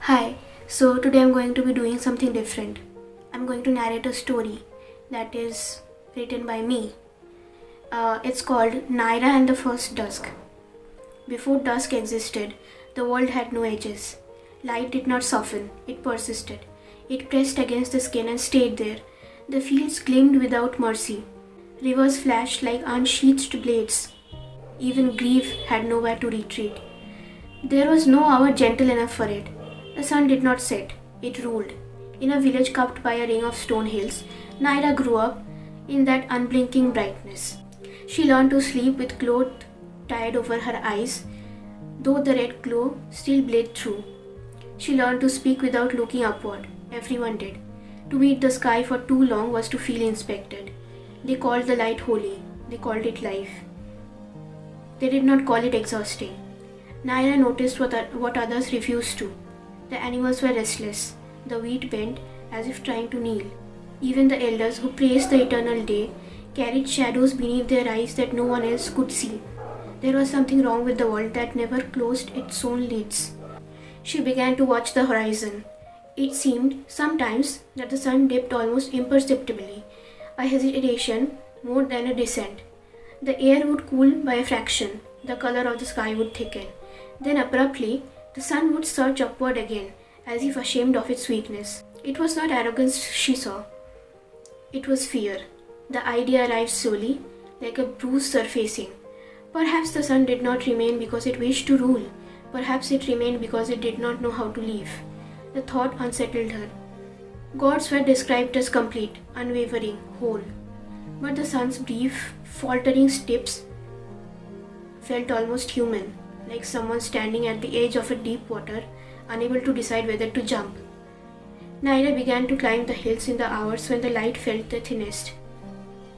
Hi, so today I'm going to be doing something different. I'm going to narrate a story that is written by me. It's called Nyra and the First Dusk. Before dusk existed, the world had no edges. Light did not soften, it persisted. It pressed against the skin and stayed there. The fields gleamed without mercy. Rivers flashed like unsheathed blades. Even grief had nowhere to retreat. There was no hour gentle enough for it. The sun did not set, it ruled. In a village cupped by a ring of stone hills, Nyra grew up in that unblinking brightness. She learned to sleep with cloth tied over her eyes, though the red glow still bled through. She learned to speak without looking upward. Everyone did. To meet the sky for too long was to feel inspected. They called the light holy. They called it life. They did not call it exhausting. Nyra noticed what others refused to. The animals were restless. The wheat bent as if trying to kneel. Even the elders who praised the eternal day carried shadows beneath their eyes that no one else could see. There was something wrong with the world that never closed its own lids. She began to watch the horizon. It seemed sometimes that the sun dipped almost imperceptibly, a hesitation more than a descent. The air would cool by a fraction. The color of the sky would thicken. Then abruptly, the sun would surge upward again, as if ashamed of its weakness. It was not arrogance she saw. It was fear. The idea arrived slowly, like a bruise surfacing. Perhaps the sun did not remain because it wished to rule. Perhaps it remained because it did not know how to leave. The thought unsettled her. Gods were described as complete, unwavering, whole. But the sun's brief, faltering steps felt almost human, like someone standing at the edge of a deep water, unable to decide whether to jump. Nyra began to climb the hills in the hours when the light felt the thinnest.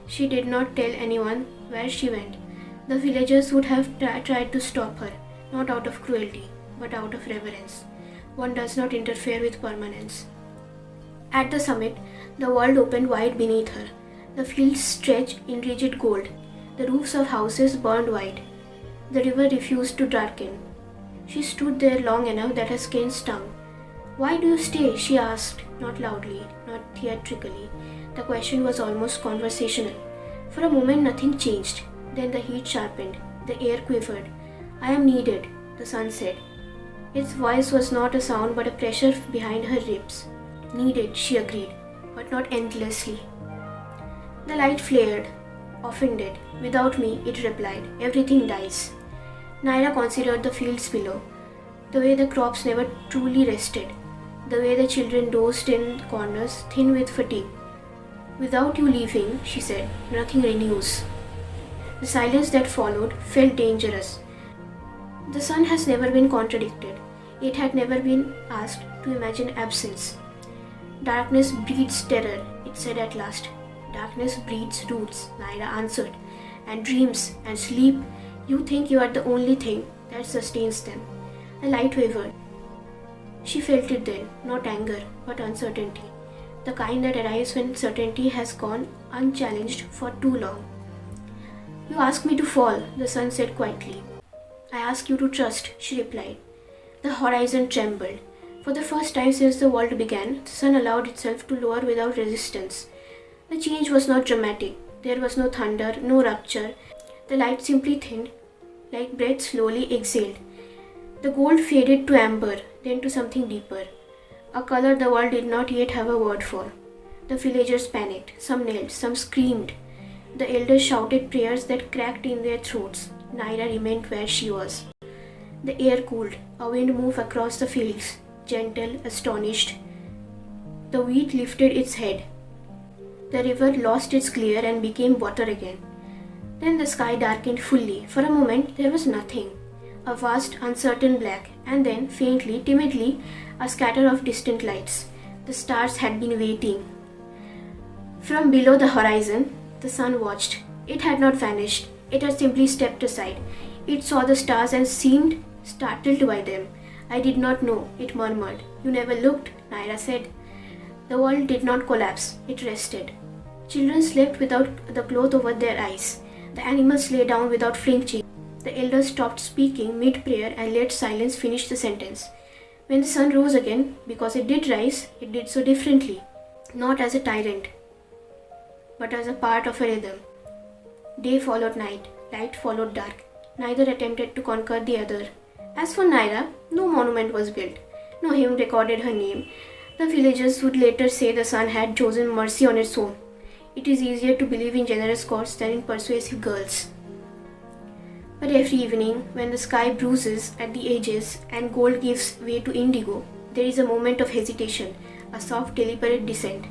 She did not tell anyone where she went. The villagers would have tried to stop her, not out of cruelty, but out of reverence. One does not interfere with permanence. At the summit, the world opened wide beneath her. The fields stretched in rigid gold. The roofs of houses burned white. The river refused to darken. She stood there long enough that her skin stung. "Why do you stay?" she asked, not loudly, not theatrically. The question was almost conversational. For a moment nothing changed. Then the heat sharpened. The air quivered. "I am needed," the sun said. Its voice was not a sound but a pressure behind her ribs. "Needed," she agreed, but not endlessly. The light flared, offended. "Without me," it replied, "everything dies." Nyra considered the fields below, the way the crops never truly rested, the way the children dozed in corners, thin with fatigue. "Without you leaving," she said, "nothing renews." The silence that followed felt dangerous. The sun has never been contradicted. It had never been asked to imagine absence. "Darkness breeds terror," it said at last. "Darkness breeds roots," Nyra answered, "and dreams and sleep. You think you are the only thing that sustains them." The light wavered. She felt it then, not anger, but uncertainty. The kind that arrives when certainty has gone unchallenged for too long. "You ask me to fall," the sun said quietly. "I ask you to trust," she replied. The horizon trembled. For the first time since the world began, the sun allowed itself to lower without resistance. The change was not dramatic. There was no thunder, no rupture. The light simply thinned, like breath slowly exhaled. The gold faded to amber, then to something deeper, a color the world did not yet have a word for. The villagers panicked. Some knelt, some screamed. The elders shouted prayers that cracked in their throats. Nyra remained where she was. The air cooled. A wind moved across the fields, gentle, astonished. The wheat lifted its head. The river lost its glare and became water again. Then the sky darkened fully. For a moment there was nothing. A vast, uncertain black, and then, faintly, timidly, a scatter of distant lights. The stars had been waiting. From below the horizon, the sun watched. It had not vanished. It had simply stepped aside. It saw the stars and seemed startled by them. "I did not know," it murmured. "You never looked," Nyra said. The world did not collapse. It rested. Children slept without the cloth over their eyes. The animals lay down without flinching. The elders stopped speaking mid-prayer and let silence finish the sentence. When the sun rose again, because it did rise, it did so differently, not as a tyrant, but as a part of a rhythm. Day followed night, light followed dark. Neither attempted to conquer the other. As for Nyra, no monument was built, no hymn recorded her name. The villagers would later say the sun had chosen mercy on its own. It is easier to believe in generous gods than in persuasive girls. But every evening, when the sky bruises at the edges and gold gives way to indigo, there is a moment of hesitation, a soft, deliberate descent.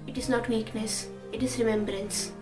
It is not weakness, it is remembrance.